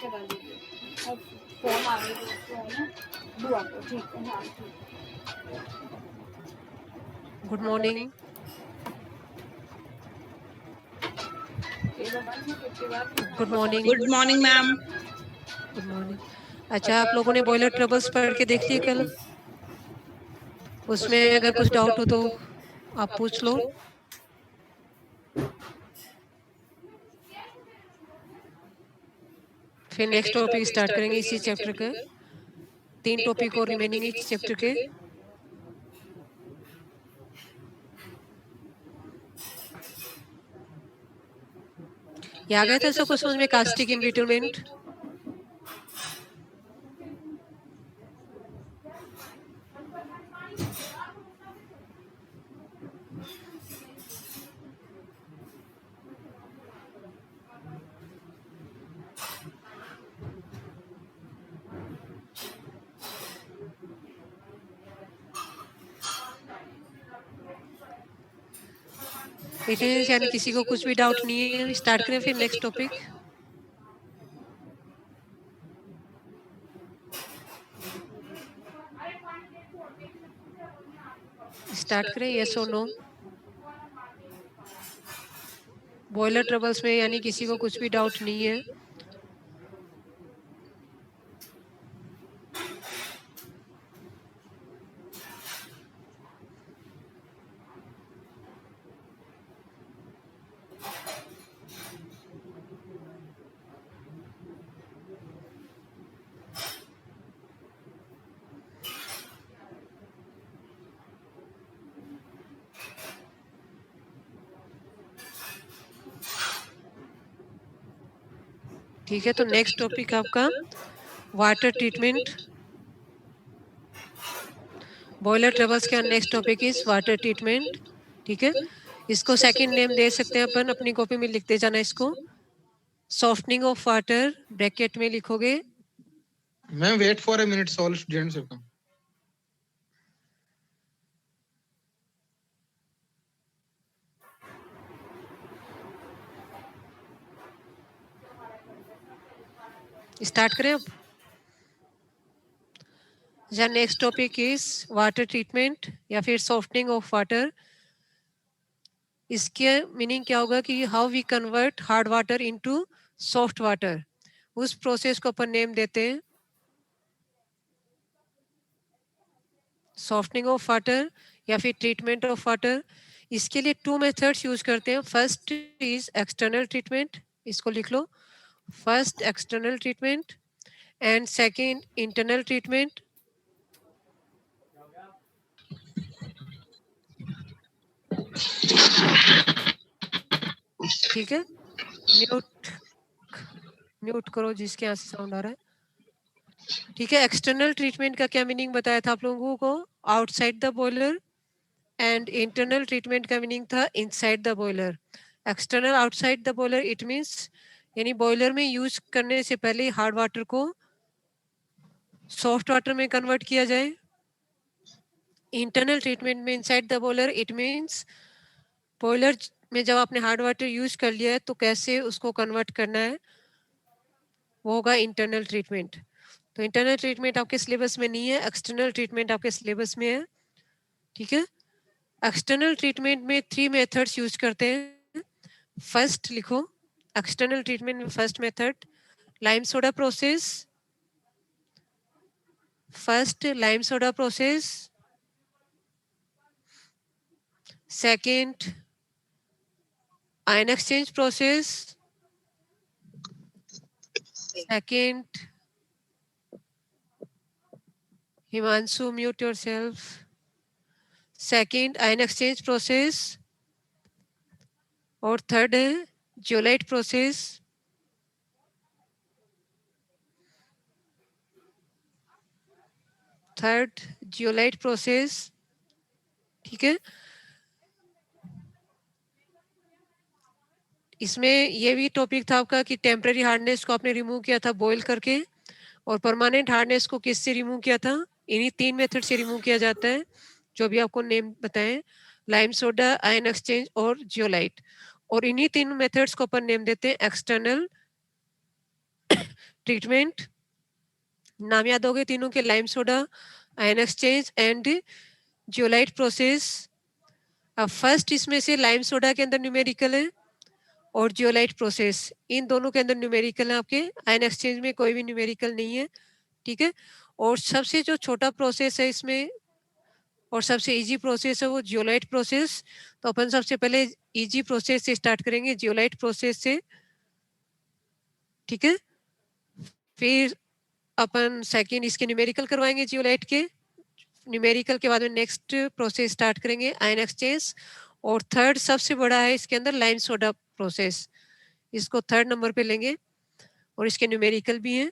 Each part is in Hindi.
फोन आ गई दोस्तों है ना, बुआ को ठीक है। हाँ ठीक। Good morning. Good morning. Good morning ma'am. Good morning. अच्छा, आप लोगों ने बॉयलर ट्रबल्स पढ़ के देख लिए कल? उसमें अगर कुछ डाउट हो तो आप पूछ लो। फिर नेक्स्ट टॉपिक स्टार्ट करेंगे इसी चैप्टर के। 3 टॉपिक और रिमेनिंग इस चैप्टर के। ये आ गया था सबको समझ में, कास्टिक इनबिटरमेंट? इट मीन्स यानी किसी को कुछ भी डाउट नहीं है, स्टार्ट करें फिर नेक्स्ट टॉपिक। स्टार्ट करें, यस और नो? बॉयलर ट्रबल्स में यानी किसी को कुछ भी डाउट नहीं है? ठीक है, तो नेक्स्ट टॉपिक आपका वाटर ट्रीटमेंट। बॉयलर ट्रबल्स का next topic is water treatment. ठीक है, इसको सेकंड नेम दे सकते हैं अपन, अपनी कॉपी में लिखते जाना इसको। सॉफ्टनिंग ऑफ वाटर ब्रैकेट में लिखोगे। Ma'am wait for a minute, all students will come. Start करें अब। या next topic is water treatment या फिर सॉफ्टनिंग ऑफ वाटर। इसके मीनिंग क्या होगा कि how we convert hard water into soft water. उस प्रोसेस को अपन नेम देते हैं सॉफ्टनिंग ऑफ वाटर या फिर ट्रीटमेंट ऑफ वाटर। इसके लिए 2 मेथड्स यूज करते हैं। फर्स्ट इज एक्सटर्नल ट्रीटमेंट, इसको लिख लो। First external treatment and second internal treatment. ठीक है, म्यूट करो जिसके यहाँ से साउंड आ रहा है। ठीक है, एक्सटर्नल ट्रीटमेंट का क्या मीनिंग बताया था आप लोगों को? Outside the boiler. And internal treatment का मीनिंग था inside the boiler. External outside the boiler it means यानी बॉयलर में यूज करने से पहले हार्ड वाटर को सॉफ्ट वाटर में कन्वर्ट किया जाए। इंटरनल ट्रीटमेंट में inside the boiler it means boiler में जब आपने हार्ड वाटर यूज कर लिया है तो कैसे उसको कन्वर्ट करना है, वो होगा इंटरनल ट्रीटमेंट। तो इंटरनल ट्रीटमेंट आपके सिलेबस में नहीं है, एक्सटर्नल ट्रीटमेंट आपके सिलेबस में है। ठीक है, एक्सटर्नल ट्रीटमेंट में 3 मेथड्स यूज करते हैं। फर्स्ट लिखो, एक्सटर्नल ट्रीटमेंट में first method lime soda process. First lime soda process, second ion exchange process, second Himanshu mute yourself. Second ion exchange process और थर्ड है zeolite process. Third zeolite process. ठीक है, इसमें ये भी टॉपिक था आपका कि टेम्पररी हार्डनेस को आपने रिमूव किया था बॉईल करके, और परमानेंट हार्डनेस को किससे रिमूव किया था? इन्हीं 3 मेथड से रिमूव किया जाता है जो भी आपको नेम बताएं, लाइम सोडा, आयन एक्सचेंज और जियोलाइट। और इन्हीं 3 मेथड्स को अपन नेम देते हैं एक्सटर्नल ट्रीटमेंट नाम याद होगे तीनों के, lime soda, ion exchange and zeolite process. अब फर्स्ट इसमें से लाइम सोडा के अंदर न्यूमेरिकल है और जियोलाइट प्रोसेस, इन दोनों के अंदर न्यूमेरिकल है आपके, आयन एक्सचेंज में कोई भी न्यूमेरिकल नहीं है, ठीक है। और सबसे जो छोटा प्रोसेस है इसमें और सबसे इजी प्रोसेस है वो जियोलाइट प्रोसेस। तो अपन सबसे पहले इजी प्रोसेस से स्टार्ट करेंगे, जियोलाइट प्रोसेस से, ठीक है। फिर अपन सेकंड इसके न्यूमेरिकल करवाएंगे जियोलाइट के, न्यूमेरिकल के बाद में नेक्स्ट प्रोसेस स्टार्ट करेंगे आयन एक्सचेंज, और थर्ड सबसे बड़ा है इसके अंदर लाइम सोडा प्रोसेस, इसको थर्ड नंबर पे लेंगे और इसके न्यूमेरिकल भी हैं,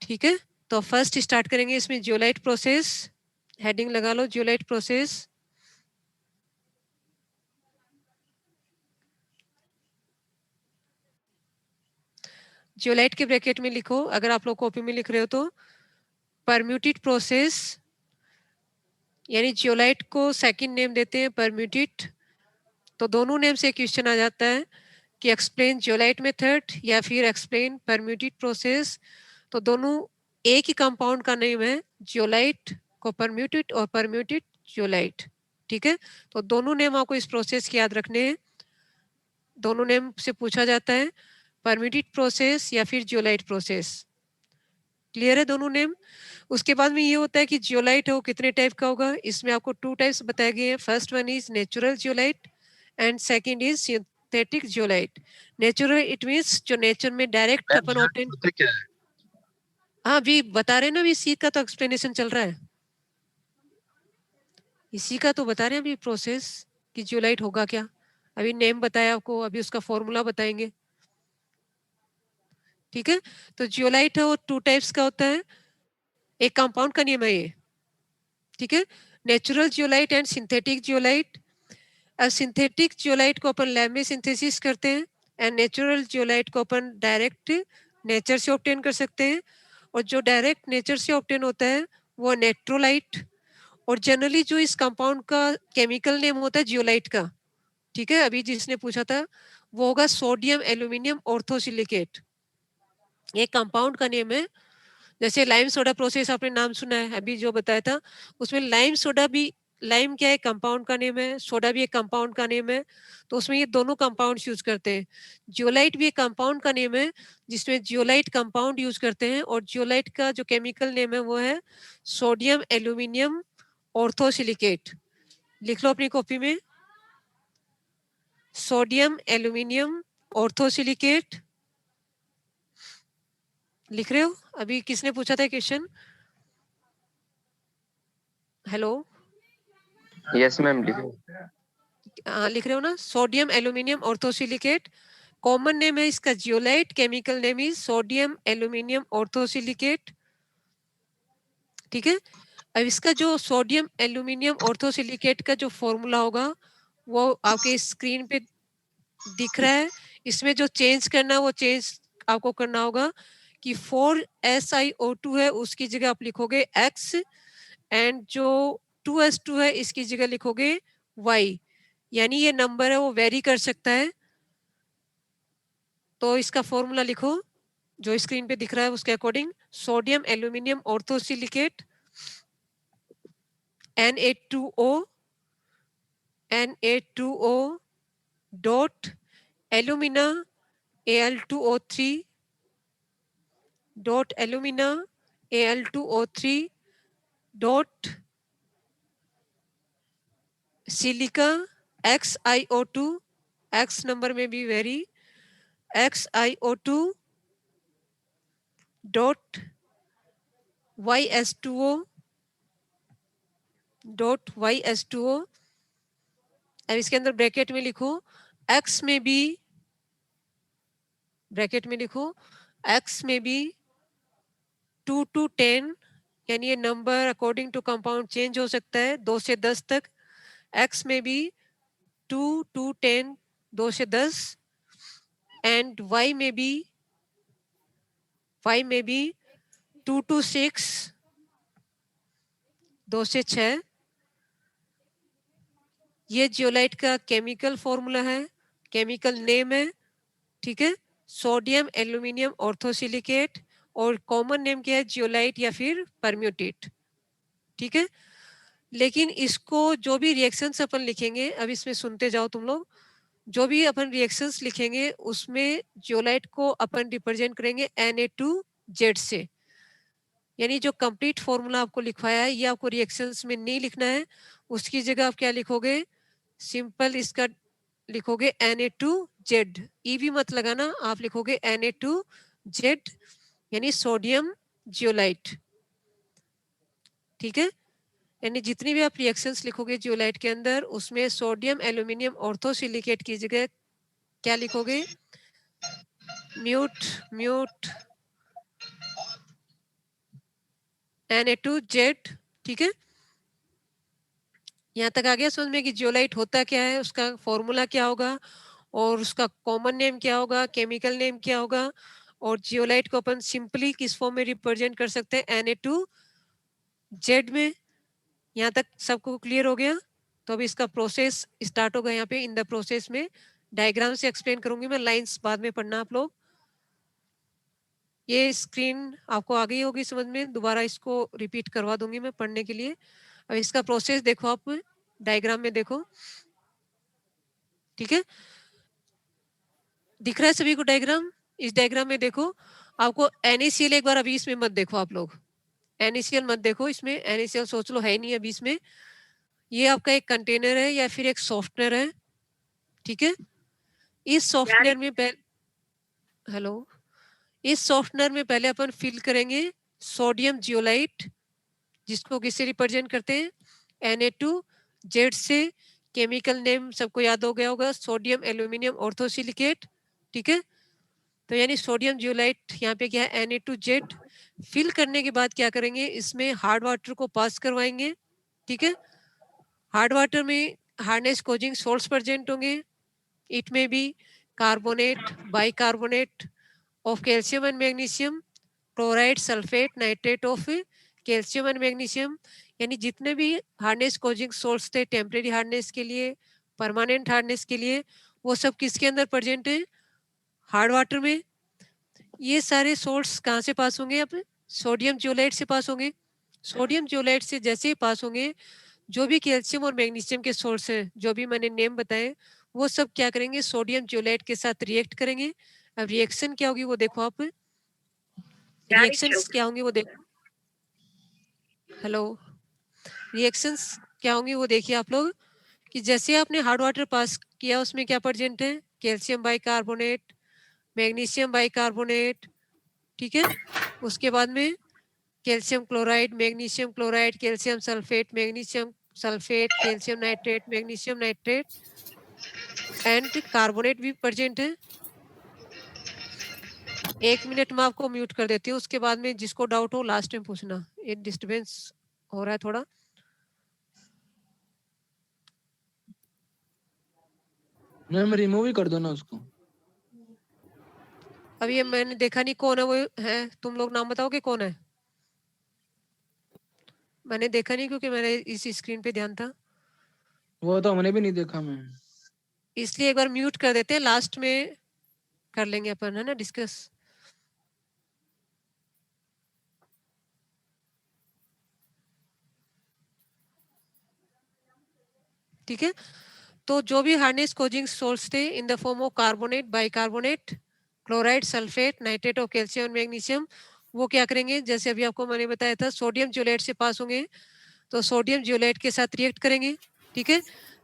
ठीक है। तो फर्स्ट स्टार्ट करेंगे इसमें जियोलाइट प्रोसेस, हेडिंग लगा लो जियोलाइट प्रोसेस। जियोलाइट के ब्रैकेट में लिखो, अगर आप लोग कॉपी में लिख रहे हो तो, परम्यूटेड प्रोसेस, यानी जियोलाइट को सेकंड नेम देते हैं परम्यूटेड। तो दोनों नेम से क्वेश्चन आ जाता है कि एक्सप्लेन जियोलाइट मेथड या फिर एक्सप्लेन परम्यूटेड प्रोसेस। तो दोनों एक ही कंपाउंड का नेम है, जियोलाइट को परम्यूटेड और परम्यूटेड जियोलाइट, ठीक है। तो दोनों नेम आपको इस प्रोसेस की याद रखने हैं, दोनों नेम से पूछा जाता है, परम्यूटेड प्रोसेस या फिर जियोलाइट प्रोसेस। क्लियर है दोनों नेम। उसके बाद में ये होता है कि जियोलाइट है वो कितने टाइप का होगा, इसमें आपको 2 टाइप्स बताए गए हैं। First one is natural zeolite and second is synthetic zeolite. Natural it means जो नेचर में डायरेक्ट मैम अपन यहाँ ऑब्टेन, होता क्या है? हाँ अभी बता रहे हैं ना, अभी इसी का तो एक्सप्लेनेशन चल रहा है, इसी का तो बता रहे हैं अभी प्रोसेस कि जियोलाइट होगा क्या। अभी नेम बताया आपको, अभी उसका फॉर्मूला बताएंगे, ठीक है। तो जियोलाइट है वो 2 टाइप्स का होता है, एक कंपाउंड का नेम है ये, ठीक है, natural zeolite and synthetic zeolite. अब सिंथेटिक जियोलाइट को अपन लैब में सिंथेसिस करते हैं एंड नेचुरल जियोलाइट को अपन डायरेक्ट नेचर से ऑब्टेन कर सकते हैं। और जो डायरेक्ट नेचर से ऑब्टेन होता है वो नेट्रोलाइट, और जनरली जो इस कंपाउंड का केमिकल नेम होता है जियोलाइट का, ठीक है, अभी जिसने पूछा था वो होगा सोडियम एल्यूमिनियम ऑर्थोसिलिकेट, ये कंपाउंड का नेम है। जैसे लाइम सोडा प्रोसेस आपने नाम सुना है अभी जो बताया था, उसमें लाइम सोडा भी, लाइम क्या है कंपाउंड का नेम है, सोडा भी एक कंपाउंड का नेम है, तो उसमें ये दोनों कंपाउंड यूज करते हैं। जियोलाइट भी एक कंपाउंड का नेम है जिसमें जियोलाइट कंपाउंड यूज करते हैं, और जियोलाइट का जो केमिकल नेम है वो है सोडियम एल्यूमिनियम ऑर्थोसिलिकेट। लिख लो अपनी कॉपी में, सोडियम एल्यूमिनियम ऑर्थोसिलिकेट। लिख रहे हो? अभी किसने पूछा था क्वेश्चन? हेलो, यस मैम लिखो। लिख रहे हो ना, sodium aluminium orthosilicate, common name है इसका zeolite, chemical name is sodium aluminium orthosilicate, ठीक है। अब इसका जो सोडियम एल्यूमिनियम ऑर्थोसिलिकेट का जो फॉर्मूला होगा वो आपके स्क्रीन पे दिख रहा है। इसमें जो चेंज करना है वो चेंज आपको करना होगा कि 4SiO2 है उसकी जगह आप लिखोगे X, एंड जो 2S2 है इसकी जगह लिखोगे Y, यानी ये नंबर है वो वेरी कर सकता है। तो इसका फॉर्मूला लिखो जो स्क्रीन पे दिख रहा है उसके according, sodium aluminium orthosilicate Na2O dot alumina Al2O3 dot alumina Al2O3 dot silica XiO2, X number में भी very, XiO2 dot YS2O dot YS2O। अब इसके अंदर ब्रैकेट में लिखो X में भी, ब्रैकेट में लिखो X में भी 2 to 10, यानी ये number according to compound change हो सकता है 2 से 10 तक। X में भी 2 to 10, 2 से 10, एंड Y में भी 2 to 6, 2 से 6। ये जियोलाइट का केमिकल फॉर्मूला है, केमिकल नेम है, ठीक है। सोडियम एल्यूमिनियम ऑर्थोसिलिकेट, और कॉमन नेम क्या है, जियोलाइट या फिर परम्यूटेट। ठीक है, लेकिन इसको जो भी रिएक्शंस अपन लिखेंगे, अब इसमें सुनते जाओ तुम लोग, जो भी अपन रिएक्शंस लिखेंगे उसमें जियोलाइट को अपन रिप्रेजेंट करेंगे Na2Z से। यानी जो कंप्लीट फॉर्मूला आपको लिखवाया है ये आपको रिएक्शंस में नहीं लिखना है, उसकी जगह आप क्या लिखोगे, सिंपल इसका लिखोगे Na2Z, ई भी मत लगाना, आप लिखोगे Na2Z यानी सोडियम जियोलाइट। ठीक है, यानी जितनी भी आप रिएक्शंस लिखोगे जियोलाइट के अंदर, उसमें सोडियम एल्यूमिनियम ऑर्थोसिलिकेट की जगह क्या लिखोगे, म्यूट Na2Z। ठीक है, यहाँ तक आ गया समझ में कि जियोलाइट होता क्या है, उसका फॉर्मूला क्या होगा, और उसका कॉमन नेम क्या होगा, केमिकल नेम क्या होगा, और जियोलाइट को अपन सिंपली किस फॉर्म में रिप्रेजेंट कर सकते हैं, Na2Z में। यहाँ तक सबको क्लियर हो गया? तो अभी इसका प्रोसेस स्टार्ट होगा। यहाँ पे इन द प्रोसेस में डायग्राम से एक्सप्लेन करूंगी मैं, लाइंस बाद में पढ़ना आप लोग। ये स्क्रीन आपको आ गई होगी समझ में, दोबारा इसको रिपीट करवा दूंगी मैं पढ़ने के लिए। अब इसका प्रोसेस देखो, आप डायग्राम में देखो। ठीक है, दिख रहा है सभी को डायग्राम? इस डायग्राम में देखो, आपको NaCl एक बार अभी इसमें मत देखो, आप लोग NaCl मत देखो इसमें, NaCl सोच लो है नहीं अभी इसमें। ये आपका एक कंटेनर है या फिर एक सॉफ्टवेयर है। ठीक है, इस सॉफ्टवेयर में हेलो, इस सॉफ्टवेयर में पहले अपन फिल करेंगे सोडियम जियोलाइट, जिसको किससे रिप्रेजेंट करते हैं, Na2Z से। केमिकल नेम सबको याद हो गया होगा, सोडियम एल्यूमिनियम ऑर्थोसिलिकेट। ठीक है, तो यानी सोडियम जियोलाइट यहाँ पे क्या है, Na2Z। फिल करने के बाद क्या करेंगे, इसमें हार्ड वाटर को पास करवाएंगे। ठीक है, हार्ड वाटर में हार्डनेस कोजिंग सोल्ट्स प्रेजेंट होंगे। It may be carbonate, bicarbonate of calcium and magnesium, chloride, sulphate, nitrate of calcium and magnesium. यानी जितने भी हार्डनेस कोजिंग सोल्ट्स थे, टेम्परेरी हार्डनेस के लिए, परमानेंट हार्डनेस के लिए, वो सब किसके अंदर प्रेजेंट है, हार्ड वाटर में। ये सारे सोल्ट्स कहाँ से पास होंगे, अब सोडियम जियोलाइट से पास होंगे। सोडियम जियोलाइट से जैसे ही पास होंगे, जो भी कैल्शियम और मैग्नीशियम के सोर्स हैं, जो भी मैंने नेम बताए, वो सब क्या करेंगे, सोडियम जियोलाइट के साथ रिएक्ट करेंगे। अब रिएक्शन क्या होगी वो देखो आप, रिएक्शंस क्या होंगे वो देखो। हेलो, रिएक्शंस क्या होंगे वो देखिए आप लोग, कि जैसे आपने हार्ड वाटर पास किया उसमें क्या प्रेजेंट है, कैल्शियम बाइकार्बोनेट, मैग्नीशियम बाइकार्बोनेट। ठीक है, उसके बाद में calcium chloride, magnesium chloride, calcium sulphate, magnesium sulphate, calcium nitrate, magnesium nitrate and carbonate भी प्रेजेंट है। 1 मिनट में आपको म्यूट कर देती हूँ, उसके बाद में जिसको डाउट हो लास्ट में पूछना। ये डिस्टर्बेंस हो रहा है थोड़ा। मैम रिमूव ही कर दो ना उसको। अब ये मैंने देखा नहीं कौन है वो है, तुम लोग नाम बताओगे कौन है? मैंने देखा नहीं क्योंकि मैंने इस स्क्रीन पे ध्यान था, वो तो हमने भी नहीं देखा मैम। इसलिए एक बार म्यूट कर देते हैं, लास्ट में कर लेंगे अपन, है ना, डिस्कस। ठीक है, तो जो भी हार्डनेस कोजिंग सोल्ट्स थे in the form of carbonate, bicarbonate, chloride, sulphate, nitrate of calcium और मैग्नीशियम, वो क्या करेंगे, जैसे अभी आपको मैंने बताया था, सोडियम जियोलाइट से पास होंगे, तो सोडियम जियोलाइट के साथ रिएक्ट करेंगे। ठीक है,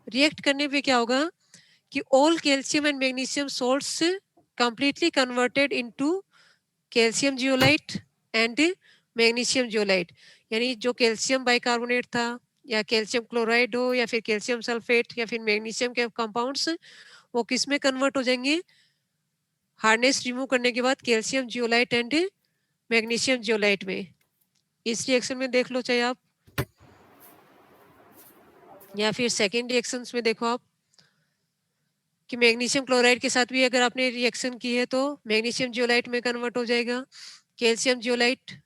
रिएक्ट करने पे क्या होगा कि all calcium and magnesium salts completely converted into calcium zeolite and magnesium zeolite. यानी जो कैल्शियम बाइकार्बोनेट था, या कैल्शियम क्लोराइड हो, या फिर कैल्शियम सल्फेट, या फिर मैग्नीशियम के कंपाउंड्स, वो किस में कन्वर्ट हो जाएंगे, हार्डनेस रिमूव करने के बाद calcium zeolite and magnesium zeolite में। इस रिएक्शन में देख लो चाहे आप, या फिर सेकेंड रिएक्शंस में देखो आप, कि मैग्नीशियम क्लोराइड के साथ भी अगर आपने रिएक्शन की है तो मैग्नीशियम जियोलाइट में कन्वर्ट हो जाएगा कैल्शियम जियोलाइट।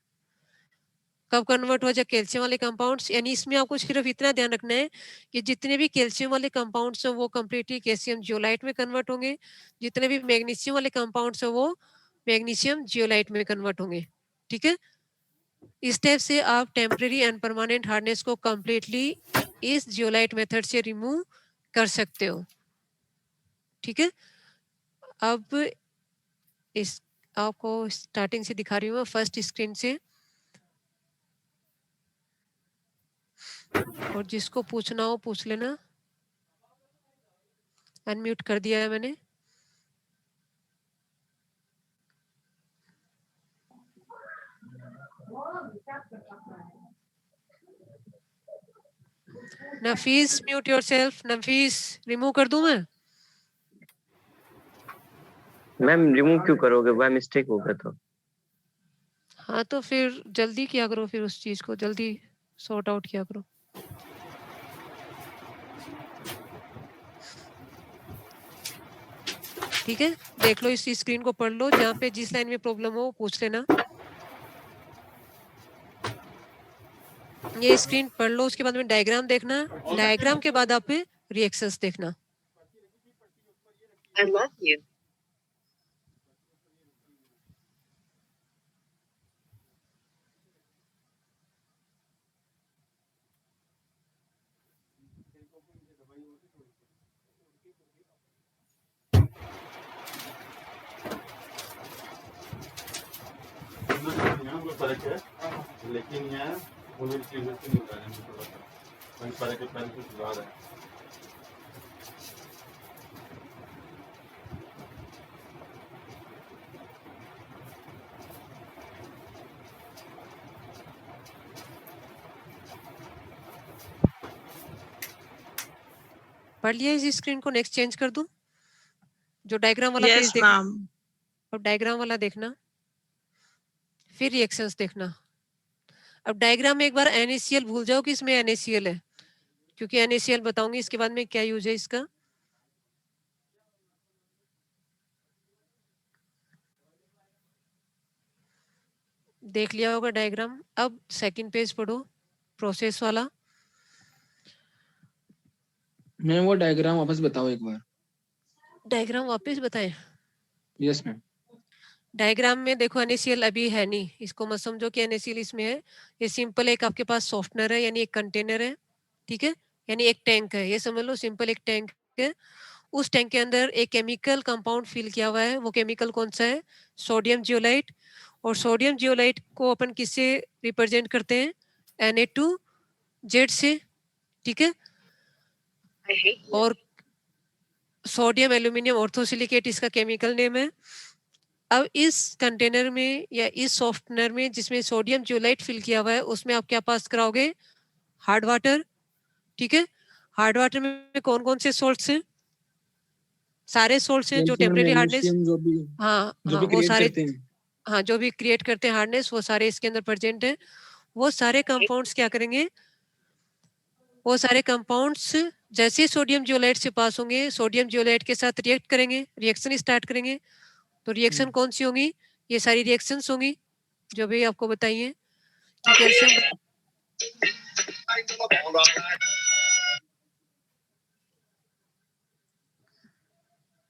कब कन्वर्ट हो जाए कैल्शियम वाले कंपाउंड्स, यानी इसमें आपको सिर्फ इतना ध्यान रखना है कि जितने भी कैल्शियम वाले कंपाउंड्स हैं वो कंप्लीटली कैल्शियम जियोलाइट में कन्वर्ट होंगे, जितने भी मैग्नीशियम वाले कंपाउंड्स हैं वो मैग्नीशियम जियोलाइट में कन्वर्ट होंगे। ठीक है, इस टाइप से आप टेम्परेरी एंड परमानेंट हार्डनेस को कंप्लीटली इस जियोलाइट मेथड से रिमूव कर सकते हो। ठीक है, अब इस आपको स्टार्टिंग से दिखा रही हूँ फर्स्ट स्क्रीन से, और जिसको पूछना हो पूछ लेना। अनम्यूट कर दिया है मैंने। नफीस म्यूट योरसेल्फ। नफीस रिमूव कर दूं मैं? मैम रिमूव क्यों करोगे, बाय मिस्टेक हो गया तो। हाँ तो फिर जल्दी किया करो, फिर उस चीज को जल्दी सॉर्ट आउट किया करो। ठीक है, देख लो, इस स्क्रीन को पढ़ लो, जहाँ पे जिस लाइन में प्रॉब्लम हो पूछ लेना। ये स्क्रीन पढ़ लो, उसके बाद में डायग्राम देखना, डायग्राम के बाद आप रिएक्शंस देखना। I love you. यहाँ कोई फर्क है, लेकिन यहाँ उन्हें चीज़ों से नहीं होता है, थोड़ा सा वही फर्क है, पहले कुछ ज्यादा है। पढ़ लिया इस स्क्रीन को? नेक्स्ट चेंज कर दूं? जो डायग्राम वाला Yes, पेज देख, ma'am. अब डायग्राम वाला देखना, फिर रिएक्शंस देखना। अब डायग्राम में एक बार NaCl भूल जाओ कि इसमें NaCl है, क्योंकि NaCl बताऊंगी इसके बाद में क्या यूज है इसका। देख लिया होगा डायग्राम। अब सेकंड पेज पढ़ो, प्रोसेस वाला। मैं वो डायग्राम वापस बताओ एक बार। डायग्राम वापस बताएं? Yes ma'am. डायग्राम में देखो NaCl अभी है नहीं, इसको मत समझो कि NaCl इसमें है। ये सिंपल एक आपके पास सॉफ्टनर है, यानी एक कंटेनर है। ठीक है, यानी एक टैंक है, ये समझ लो सिंपल एक टैंक है। उस टैंक के अंदर एक केमिकल कंपाउंड फिल किया हुआ है। वो केमिकल कौन सा है? Sodium zeolite. और सोडियम जियोलाइट को अपन किससे रिप्रेजेंट करते हैं? Na2Z से। ठीक है, I hate you. और सोडियम एल्यूमिनियम ऑर्थोसिलिकेट इसका केमिकल नेम है। अब इस कंटेनर में या इस सॉफ्टनर में जिसमें सोडियम जियोलाइट फिल किया हुआ है, उसमें आप क्या पास कराओगे? Hard water. ठीक है, हार्ड वाटर में कौन कौन से सोल्ट्स हैं? सारे सोल्ट्स हैं जो कैल्शियम और टेम्परेरी हार्डनेस, मैग्नीशियम हाँ जो हाँ, भी वो क्रिएट सारे, करते हैं। हाँ जो भी क्रिएट करते हैं हार्डनेस, वो सारे इसके अंदर प्रेजेंट है। वो सारे कंपाउंड्स क्या करेंगे? वो सारे कंपाउंड्स जैसे ही सोडियम जियोलाइट से पास होंगे, सोडियम जियोलाइट के साथ रिएक्ट करेंगे, रिएक्शन स्टार्ट करेंगे। तो रिएक्शन कौन सी होंगी? ये सारी रिएक्शंस होंगी जो भी आपको बताइए कि कैल्शियम।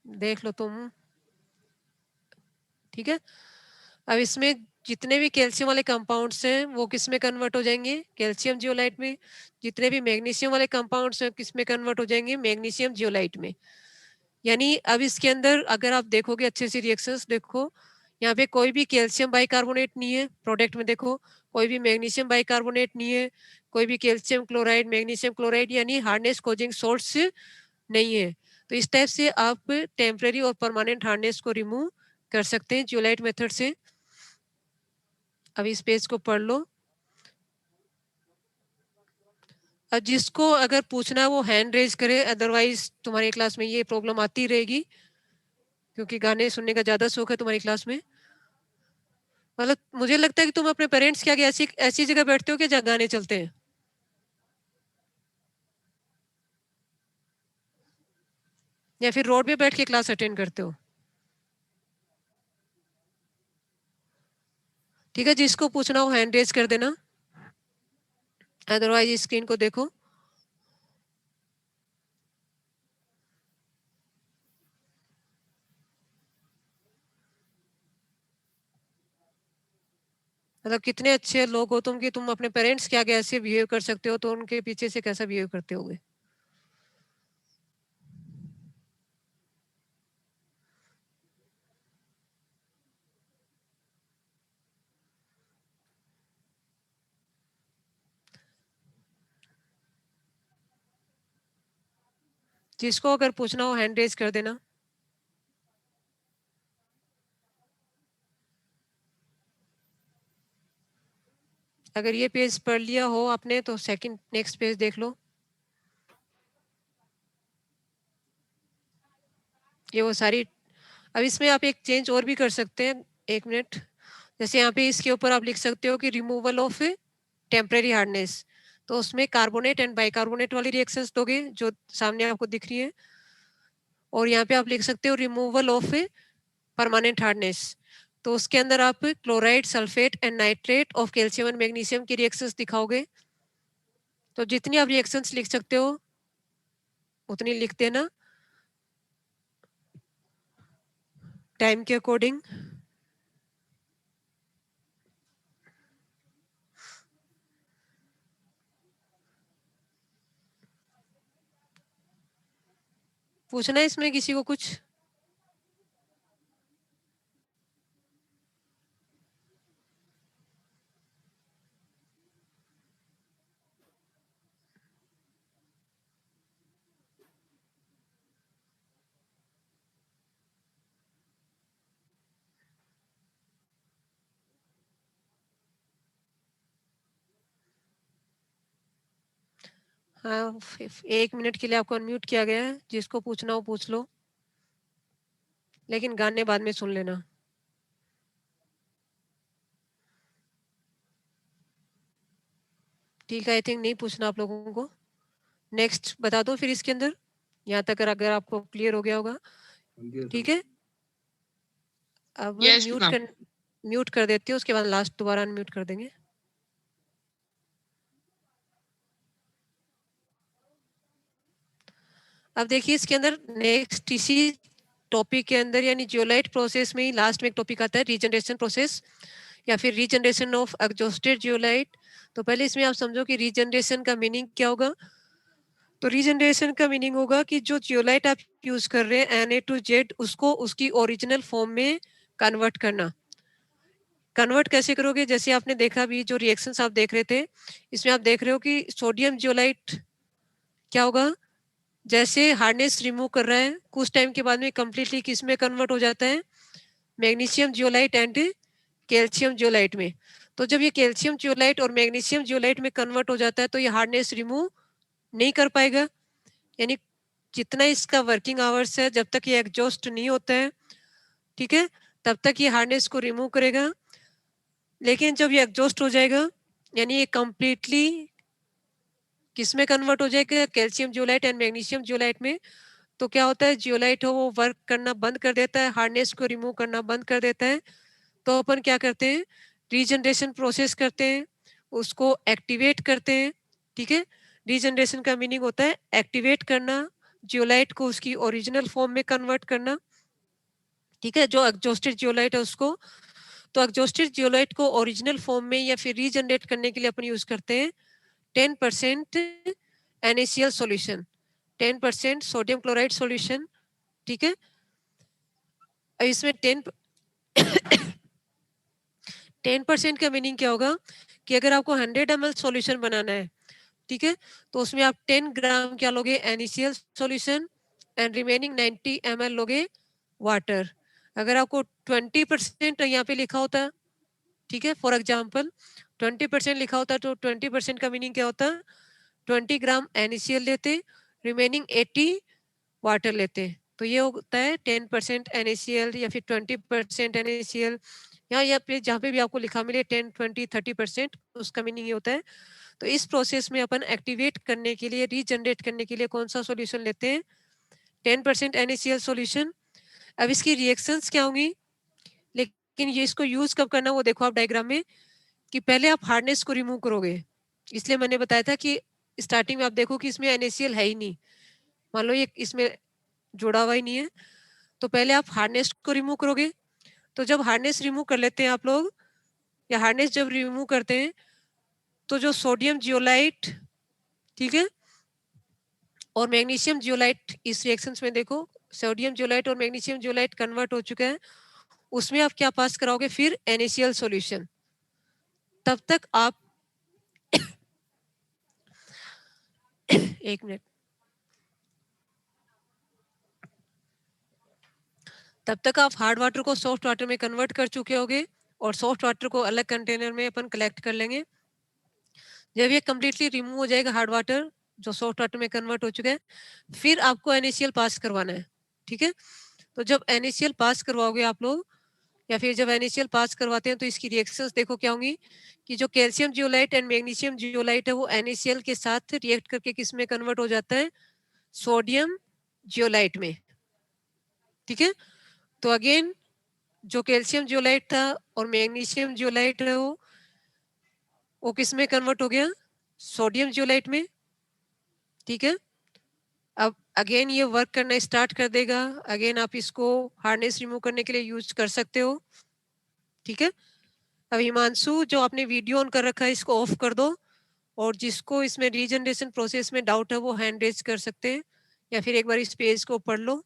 देख लो तुम। ठीक है, अब इसमें जितने भी कैल्शियम वाले कंपाउंड्स हैं वो किस में कन्वर्ट हो जाएंगे? कैल्शियम जियोलाइट में। जितने भी मैग्नीशियम वाले कंपाउंड्स हैं किस में कन्वर्ट हो जाएंगे? मैग्नीशियम जियोलाइट में। यानी अब इसके अंदर अगर आप देखोगे अच्छे से रिएक्शंस देखो, यहाँ पे कोई भी कैल्शियम बाइकार्बोनेट नहीं है प्रोडक्ट में। देखो, कोई भी मैग्नीशियम बाइकार्बोनेट नहीं है, कोई भी कैल्शियम क्लोराइड, मैग्नीशियम क्लोराइड, यानी हार्डनेस कोजिंग सोर्स नहीं है। तो इस टाइप से आप टेम्परेरी और परमानेंट हार्डनेस को रिमूव कर सकते हैं जियोलाइट मेथड से। अब इस पेज को पढ़ लो। अब जिसको अगर पूछना है वो हैंड रेज करे, अदरवाइज तुम्हारी क्लास में ये प्रॉब्लम आती रहेगी, क्योंकि गाने सुनने का ज्यादा शौक है तुम्हारी क्लास में। मतलब मुझे लगता है कि तुम अपने पेरेंट्स के आगे ऐसी ऐसी जगह बैठते हो कि जहाँ गाने चलते हैं, या फिर रोड पे बैठ के क्लास अटेंड करते हो। ठीक है, जिसको पूछना हो हैंड रेज कर देना। अदरवाइज स्क्रीन को देखो। मतलब कितने अच्छे लोग हो तुम कि तुम अपने पेरेंट्स के आगे ऐसे बिहेव कर सकते हो, तो उनके पीछे से कैसा बिहेव करते होगे। जिसको अगर पूछना हो हैंड रेज कर देना। अगर ये पेज पढ़ लिया हो आपने तो सेकंड नेक्स्ट पेज देख लो। ये वो सारी। अब इसमें आप एक चेंज और भी कर सकते हैं, 1 मिनट। जैसे यहाँ पे इसके ऊपर आप लिख सकते हो कि रिमूवल ऑफ टेम्परेरी हार्डनेस, तो उसमें कार्बोनेट एंड बाइकार्बोनेट वाली रिएक्शंस दोगे जो सामने आपको दिख रही है। और यहाँ पे आप लिख सकते हो रिमूवल ऑफ परमानेंट हार्डनेस, तो उसके अंदर आप chloride, sulphate and nitrate of calcium and magnesium की रिएक्शंस दिखाओगे। तो जितनी आप रिएक्शंस लिख सकते हो उतनी लिख देना टाइम के अकॉर्डिंग। पूछना है इसमें किसी को कुछ? हाँ, 1 मिनट के लिए आपको अनम्यूट किया गया है, जिसको पूछना हो पूछ लो, लेकिन गाने बाद में सुन लेना। ठीक है, आई थिंक नहीं पूछना आप लोगों को। नेक्स्ट बता दो फिर इसके अंदर, यहाँ तक अगर आपको क्लियर हो गया होगा। ठीक है, अब Yes, ma'am. म्यूट कर देती हूँ, उसके बाद लास्ट दोबारा अनम्यूट कर देंगे। अब देखिए इसके अंदर नेक्स्ट इसी टॉपिक के अंदर यानी जियोलाइट प्रोसेस में ही लास्ट में एक टॉपिक आता है रीजनरेशन प्रोसेस या फिर रीजनरेशन ऑफ एग्जॉस्टेड जियोलाइट। तो पहले इसमें आप समझो कि रीजनरेशन का मीनिंग क्या होगा। तो रीजनरेशन का मीनिंग होगा कि जो जियोलाइट आप यूज कर रहे हैं Na2Z, उसको उसकी ओरिजिनल फॉर्म में कन्वर्ट करना। कन्वर्ट कैसे करोगे? जैसे आपने देखा भी जो रिएक्शंस आप देख रहे थे, इसमें आप देख रहे हो कि सोडियम जियोलाइट क्या होगा, जैसे हार्डनेस रिमूव कर रहा है कुछ टाइम के बाद में कंप्लीटली किस में कन्वर्ट हो जाता है, magnesium zeolite and calcium zeolite में। तो जब ये कैल्शियम जियोलाइट और मैग्नीशियम जियोलाइट में कन्वर्ट हो जाता है तो ये हार्डनेस रिमूव नहीं कर पाएगा, यानी जितना इसका वर्किंग आवर्स है जब तक ये एग्जॉस्ट नहीं होता है, ठीक है, तब तक ये हार्डनेस को रिमूव करेगा। लेकिन जब ये एग्जॉस्ट हो जाएगा यानी ये कंप्लीटली किस में कन्वर्ट हो जाएगा, calcium zeolite and magnesium zeolite में, तो क्या होता है जियोलाइट हो वो वर्क करना बंद कर देता है, हार्डनेस को रिमूव करना बंद कर देता है। तो अपन क्या करते हैं, रीजनरेशन प्रोसेस करते हैं, उसको एक्टिवेट करते हैं। ठीक है, रीजनरेशन का मीनिंग होता है एक्टिवेट करना, जियोलाइट को उसकी ओरिजिनल फॉर्म में कन्वर्ट करना। ठीक है, जो एग्जॉस्टेड जियोलाइट है उसको, तो एग्जॉस्टेड जियोलाइट को ओरिजिनल फॉर्म में या फिर रीजनरेट करने के लिए अपन यूज करते हैं 10% NaCl solution, 10% sodium chloride solution. ठीक है, इसमें 10% का मीनिंग क्या होगा कि अगर आपको 100 ml सॉल्यूशन बनाना है, ठीक है, तो उसमें आप 10 ग्राम क्या लोगे, NaCl solution, and remaining 90 ml लोगे वाटर। अगर आपको 20% यहाँ पे लिखा होता, ठीक है, फॉर एग्जाम्पल 20% लिखा होता तो 20% का मीनिंग क्या होता, 20 ग्राम NaCl लेते, रिमेनिंग 80 वाटर लेते। तो ये होता है 10% NaCl या फिर 20% NaCl, यहाँ पे जहाँ पे भी आपको लिखा मिले 10, 20, 30%, उसका मीनिंग ये होता है। तो इस प्रोसेस में अपन एक्टिवेट करने के लिए, रीजनरेट करने के लिए कौन सा सॉल्यूशन लेते हैं, 10% NaCl सॉल्यूशन। अब इसकी रिएक्शंस क्या होंगी, लेकिन ये इसको यूज कब करना वो देखो आप डायग्राम में, कि पहले आप हार्डनेस को रिमूव करोगे। इसलिए मैंने बताया था कि स्टार्टिंग में आप देखो कि इसमें NaCl है ही नहीं, मान लो ये इसमें जुड़ा हुआ ही नहीं है, तो पहले आप हार्डनेस को रिमूव करोगे। तो जब हार्डनेस रिमूव कर लेते हैं आप लोग, या हार्डनेस जब रिमूव करते हैं, तो जो सोडियम जियोलाइट, ठीक है, और मैग्नीशियम जियोलाइट, इस रिएक्शंस में देखो सोडियम जियोलाइट और मैग्नीशियम जियोलाइट कन्वर्ट हो चुका है, उसमें आप क्या पास कराओगे फिर NaCl सॉल्यूशन। तब तक आप एक मिनट, तब तक आप हार्ड वाटर को सॉफ्ट वाटर में कन्वर्ट कर चुके होगे, और सॉफ्ट वाटर को अलग कंटेनर में अपन कलेक्ट कर लेंगे। जब ये कंप्लीटली रिमूव हो जाएगा हार्ड वाटर जो सॉफ्ट वाटर में कन्वर्ट हो चुका है, फिर आपको NaCl पास करवाना है, ठीक है। तो जब NaCl पास करवाओगे आप लोग, या फिर जब NaCl पास करवाते हैं, तो इसकी रिएक्शंस देखो क्या होंगी कि जो calcium zeolite and magnesium zeolite है वो NaCl के साथ रिएक्ट करके किस में कन्वर्ट हो जाता है, सोडियम जियोलाइट में, ठीक है। तो अगेन जो कैल्शियम जियोलाइट था और मैग्नीशियम जियोलाइट है वो किस में कन्वर्ट हो गया, सोडियम जियोलाइट में, ठीक है। अब अगेन ये वर्क करना स्टार्ट कर देगा, अगेन आप इसको हार्डनेस रिमूव करने के लिए यूज कर सकते हो, ठीक है। अब हिमांशु जो आपने वीडियो ऑन कर रखा है इसको ऑफ कर दो, और जिसको इसमें रीजनरेशन प्रोसेस में डाउट है वो हैंड रेज कर सकते हैं, या फिर एक बार इस पेज को पढ़ लो।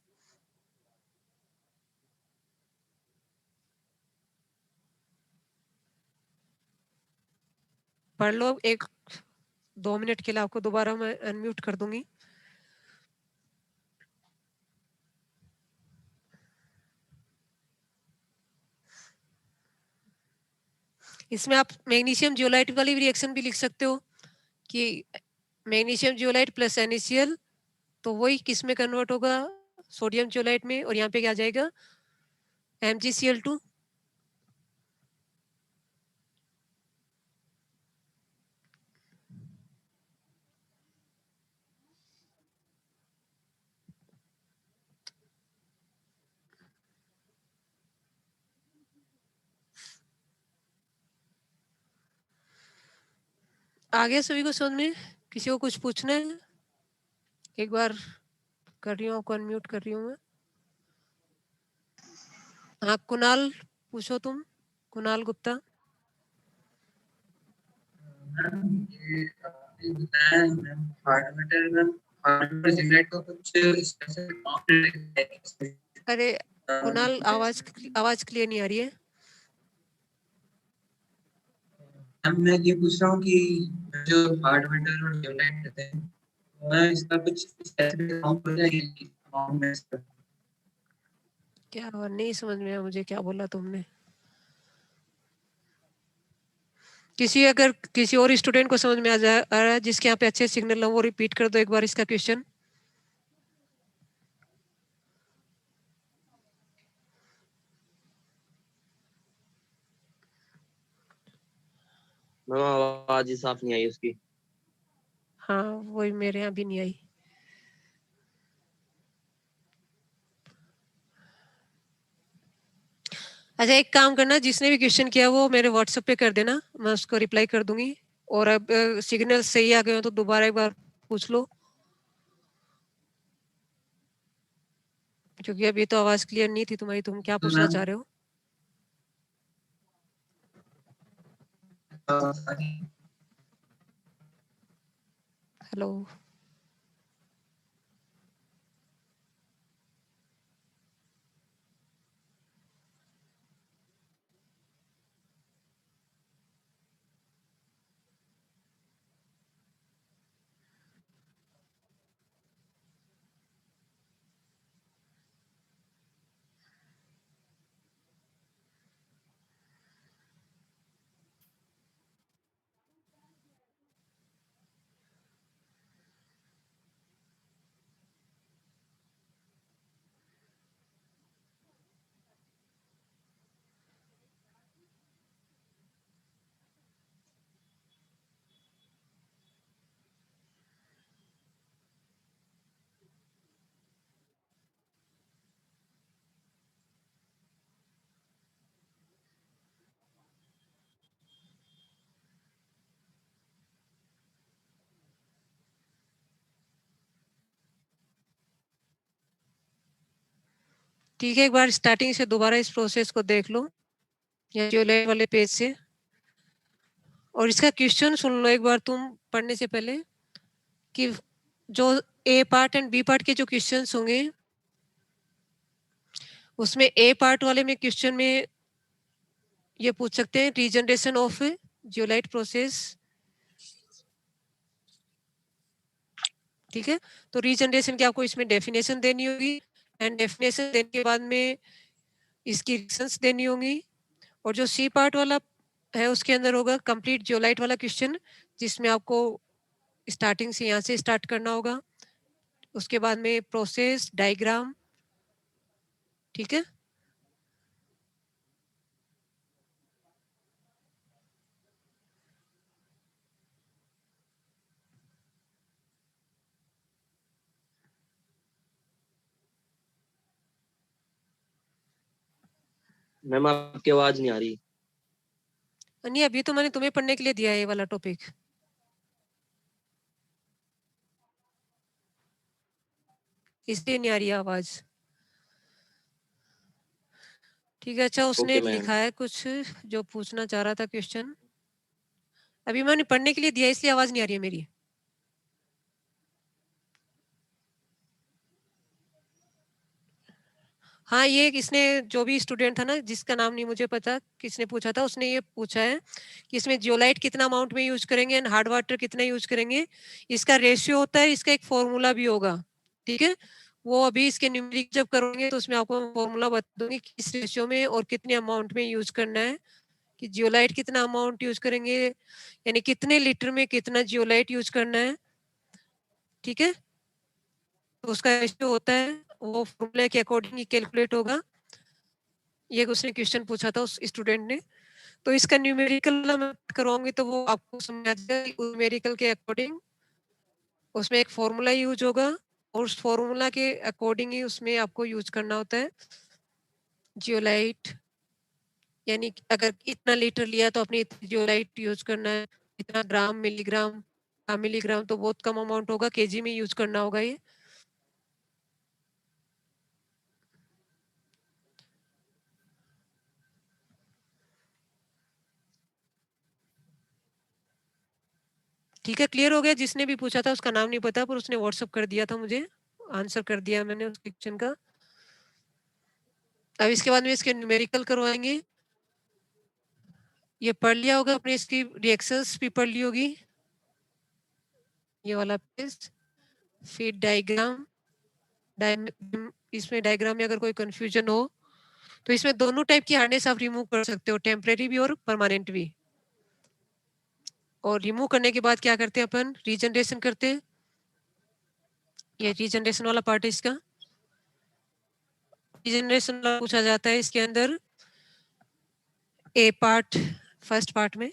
पढ़ लो, 1-2 मिनट के लिए आपको दोबारा मैं अनम्यूट कर दूंगी। इसमें आप मैग्नीशियम जियोलाइट वाली रिएक्शन भी लिख सकते हो कि मैग्नीशियम जियोलाइट प्लस NaCl, तो वही किस में कन्वर्ट होगा, सोडियम जियोलाइट में, और यहाँ पे क्या जाएगा MgCl2। आगे सभी को समझ में, किसी को कुछ पूछना है? एक बार कर रही हूँ, आपको अनम्यूट कर रही हूँ मैं। हाँ कुणाल पूछो तुम, कुणाल गुप्ता। मैम ये आपने बताया मैम हार्ड वाटर जनरेट को कुछ स्पेसिफिक अरे कुणाल आवाज क्लियर नहीं आ रही है। मैम मैं ये पूछ रहा हूँ कि जो हार्ड वाटर और जनरेट रहते हैं मैं इसका कुछ स्पेसिफिक अमाउंट हो जाएगी अमाउंट में इसका क्या नहीं समझ में आया मुझे, क्या बोला तुमने? अगर किसी और स्टूडेंट को समझ में आ रहा है जिसके यहाँ पे अच्छे सिग्नल हो, वो रिपीट कर दो एक बार इसका क्वेश्चन। मैम आवाज ही साफ नहीं आई उसकी। हाँ वही मेरे यहाँ भी नहीं आई। अच्छा एक काम करना, जिसने भी क्वेश्चन किया वो मेरे व्हाट्सएप पे कर देना, मैं उसको रिप्लाई कर दूंगी। और अब सिग्नल सही आ गए हो तो दोबारा एक बार पूछ लो, क्योंकि अभी तो आवाज क्लियर नहीं थी तुम्हारी। तुम क्या पूछना चाह रहे हो? हेलो ठीक है, एक बार स्टार्टिंग से दोबारा इस प्रोसेस को देख लो या जियोलाइट वाले पेज से, और इसका क्वेश्चन सुन लो एक बार तुम पढ़ने से पहले कि जो ए पार्ट एंड बी पार्ट के जो क्वेश्चंस होंगे उसमें ए पार्ट वाले में क्वेश्चन में ये पूछ सकते हैं रीजनरेशन ऑफ जियोलाइट प्रोसेस। ठीक है, तो रीजनरेशन की आपको इसमें डेफिनेशन देनी होगी एंड डेफिनेशन देने के बाद में इसकी रीजंस देनी होंगी। और जो सी पार्ट वाला है उसके अंदर होगा कंप्लीट जियोलाइट वाला क्वेश्चन, जिसमें आपको स्टार्टिंग से यहाँ से स्टार्ट करना होगा, उसके बाद में प्रोसेस डायग्राम। ठीक है, मैम आपकी आवाज नहीं आ रही। नहीं अभी तो मैंने तुम्हें पढ़ने के लिए दिया है ये वाला टॉपिक। इसलिए नहीं आ रही आवाज। ठीक है, अच्छा उसने ओके मैम। लिखा है कुछ जो पूछना चाह रहा था क्वेश्चन, अभी मैंने पढ़ने के लिए दिया इसलिए आवाज नहीं आ रही है मेरी। हाँ, ये इसने जो भी स्टूडेंट था ना, जिसका नाम नहीं मुझे पता किसने पूछा था, उसने ये पूछा है कि इसमें जियोलाइट कितना अमाउंट में यूज करेंगे एंड हार्ड वाटर कितना यूज करेंगे। इसका रेशियो होता है, इसका एक फॉर्मूला भी होगा। ठीक है, वो अभी इसके न्यूमेरिक जब करोगे तो उसमें आपको फॉर्मूला बता दूंगी किस रेशियो में और कितने अमाउंट में यूज करना है, कि जियोलाइट कितना अमाउंट यूज करेंगे यानी कितने लीटर में कितना जियोलाइट यूज करना है। ठीक है, तो उसका रेशियो होता है, वो फॉर्मूला के अकॉर्डिंग ही कैलकुलेट होगा। ये उसने क्वेश्चन पूछा था उस स्टूडेंट ने, तो इसका न्यूमेरिकल मैं करवाऊंगी तो वो आपको समझ आ जाएगा। न्यूमेरिकल के अकॉर्डिंग उसमें एक फॉर्मूला यूज होगा और उस फॉर्मूला के अकॉर्डिंग ही उसमें आपको यूज करना होता है जियोलाइट। यानी अगर इतना लीटर लिया तो अपनी जियोलाइट यूज करना है, इतना ग्राम मिलीग्राम, मिलीग्राम तो बहुत कम अमाउंट होगा, केजी में यूज करना होगा ये। ठीक है, क्लियर हो गया। जिसने भी पूछा था उसका नाम नहीं पता पर उसने व्हाट्सअप कर दिया था मुझे, आंसर कर दिया मैंने उस क्वेश्चन का। अब इसके बाद में इसके न्यूमेरिकल करवाएंगे। ये पढ़ लिया होगा अपने, इसकी रिएक्शंस भी पढ़ ली होगी, ये वाला पेज। फिर डायग्राम, इसमें डायग्राम में अगर कोई कंफ्यूजन हो तो इसमें दोनों टाइप की हार्डनेस आप रिमूव कर सकते हो, टेम्परेरी भी और परमानेंट भी। और रिमूव करने के बाद क्या करते हैं अपन, रीजनरेशन करते हैं। ये रीजनरेशन वाला पार्ट है इसका। रीजनरेशन पूछा जाता है इसके अंदर ए पार्ट, फर्स्ट पार्ट में।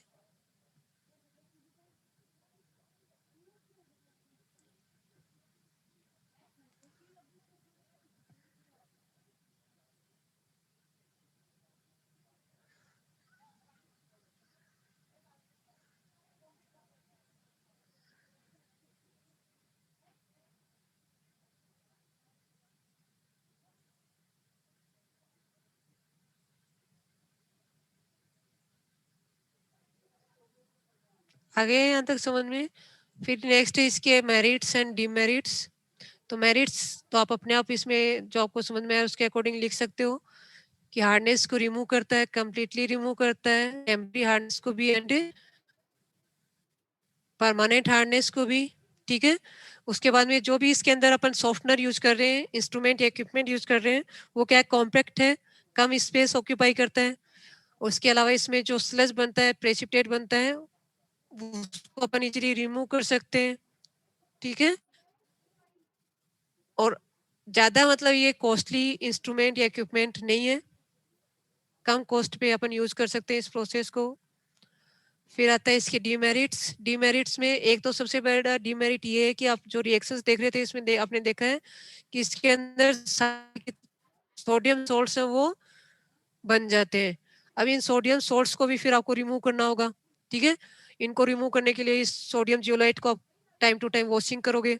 आगे यहाँ तक समझ में। फिर नेक्स्ट है इसके मेरिट्स एंड डिमेरिट्स। तो मेरिट्स तो आप अपने आप इसमें जो आपको समझ में आए उसके अकॉर्डिंग लिख सकते हो कि हार्डनेस को रिमूव करता है, कंप्लीटली रिमूव करता है, टेम्पररी हार्डनेस को भी एंड परमानेंट हार्डनेस को भी। ठीक है, उसके बाद में जो भी इसके अंदर अपन सॉफ्टनर यूज कर रहे हैं, इंस्ट्रूमेंट या इक्विपमेंट यूज कर रहे हैं, वो क्या है, कॉम्पैक्ट है, कम स्पेस ऑक्यूपाई करता है। उसके अलावा इसमें जो स्लज बनता है, प्रेसिपिटेट बनता है, उसको अपन इजीली रिमूव कर सकते हैं। ठीक है, और ज्यादा मतलब ये कॉस्टली इंस्ट्रूमेंट या इक्विपमेंट नहीं है, कम कॉस्ट पे अपन यूज कर सकते हैं इस प्रोसेस को। फिर आता है इसके डीमेरिट्स। डीमेरिट्स में एक तो सबसे बड़ा डीमेरिट ये है कि आप जो रिएक्शंस देख रहे थे इसमें आपने देखा है कि इसके अंदर सोडियम सोल्ट्स हैं वो बन जाते हैं। अब इन सोडियम सोल्ट्स को भी फिर आपको रिमूव करना होगा। ठीक है, इनको रिमूव करने के लिए इस सोडियम जियोलाइट को आप टाइम टू टाइम वॉशिंग करोगे।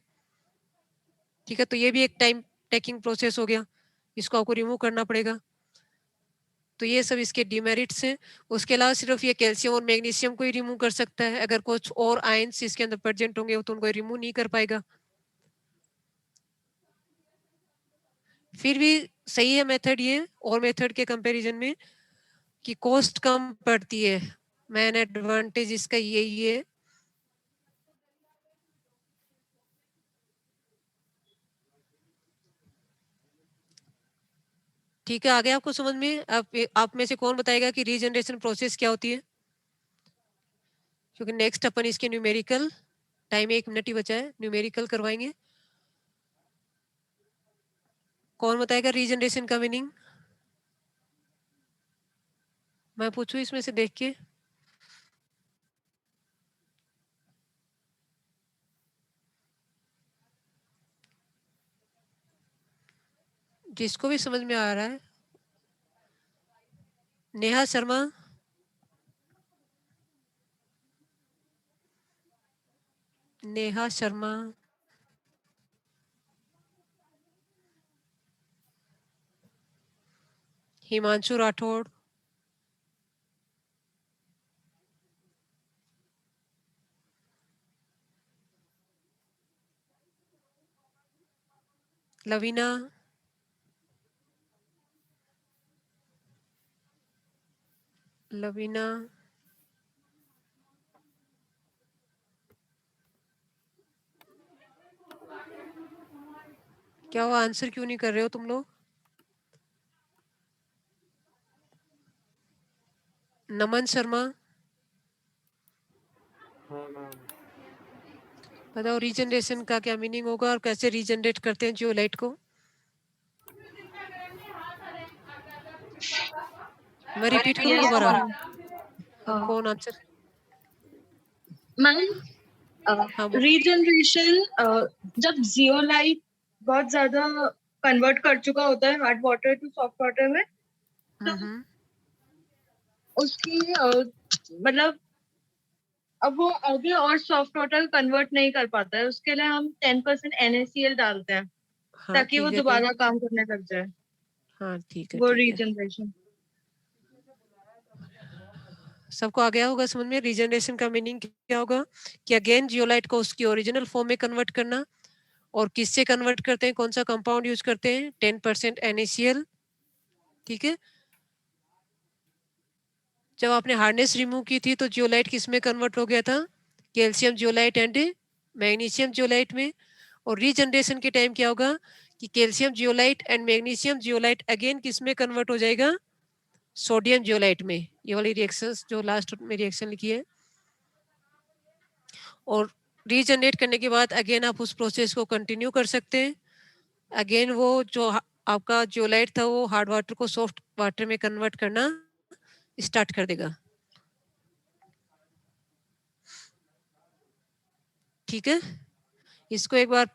ठीक है, तो ये भी एक टाइम टेकिंग प्रोसेस हो गया। इसको आपको रिमूव करना पड़ेगा। तो ये सब इसके डिमेरिट्स हैं। उसके अलावा सिर्फ ये कैल्शियम और मैग्नीशियम को ही रिमूव कर सकता है, अगर कुछ और आयंस इसके अंदर प्रेजेंट होंगे तो उनको रिमूव नहीं कर पाएगा। फिर भी सही है मेथड ये और मेथड के कंपैरिजन में कि कॉस्ट कम पड़ती है। मेन एडवांटेज इसका यही है। ठीक है, आगे आपको समझ में? आप में से कौन बताएगा कि रीजनरेशन प्रोसेस क्या होती है? क्योंकि नेक्स्ट अपन इसके न्यूमेरिकल, टाइम 1 मिनट ही बचा है, न्यूमेरिकल करवाएंगे। कौन बताएगा रीजनरेशन का मीनिंग? मैं पूछूं इसमें से देख के? जिसको भी समझ में आ रहा है। नेहा शर्मा, नेहा शर्मा, हिमांशु राठौड़, लवीना, लवीना, क्या वो आंसर क्यों नहीं कर रहे हो तुम लोग? नमन शर्मा, बताओ रीजनरेशन का क्या मीनिंग होगा और कैसे रीजनरेट करते हैं जियोलाइट को? मैं रिपीट करूं दोबारा? कौन आंसर? मैम हाँ बोलो। रीजनरेशन जब जियोलाइट बहुत ज्यादा कन्वर्ट कर चुका होता है hard water to soft water में, उसकी मतलब अब वो आगे और सॉफ्ट वाटर कन्वर्ट नहीं कर पाता है, उसके लिए हम 10% NaCl डालते हैं हाँ, ताकि वो ठीक है, दोबारा काम करने लग जाए। हाँ ठीक है, वो ठीक है। रीजनरेशन। सबको आ गया होगा समझ में? रीजनरेशन का मीनिंग क्या होगा कि अगेन जियोलाइट को उसकी ओरिजिनल फॉर्म में कन्वर्ट करना। और किससे कन्वर्ट करते हैं, कौन सा कंपाउंड यूज करते हैं? 10% NaCl। ठीक है। जब आपने हार्डनेस रिमूव की थी तो जियोलाइट किस में कन्वर्ट हो गया था? Calcium zeolite and magnesium zeolite में। और रीजनरेशन के टाइम क्या होगा कि calcium zeolite and magnesium zeolite again किस में कन्वर्ट हो जाएगा? सोडियम जियोलाइट में। ये वाली रिएक्शंस जो लास्ट में रिएक्शन लिखी है। और रीजनरेट करने के बाद अगेन आप उस प्रोसेस को कंटिन्यू कर सकते हैं। अगेन वो जो आपका जियोलाइट था वो हार्ड वाटर को सॉफ्ट वाटर में कन्वर्ट करना स्टार्ट कर देगा। ठीक है, इसको एक बार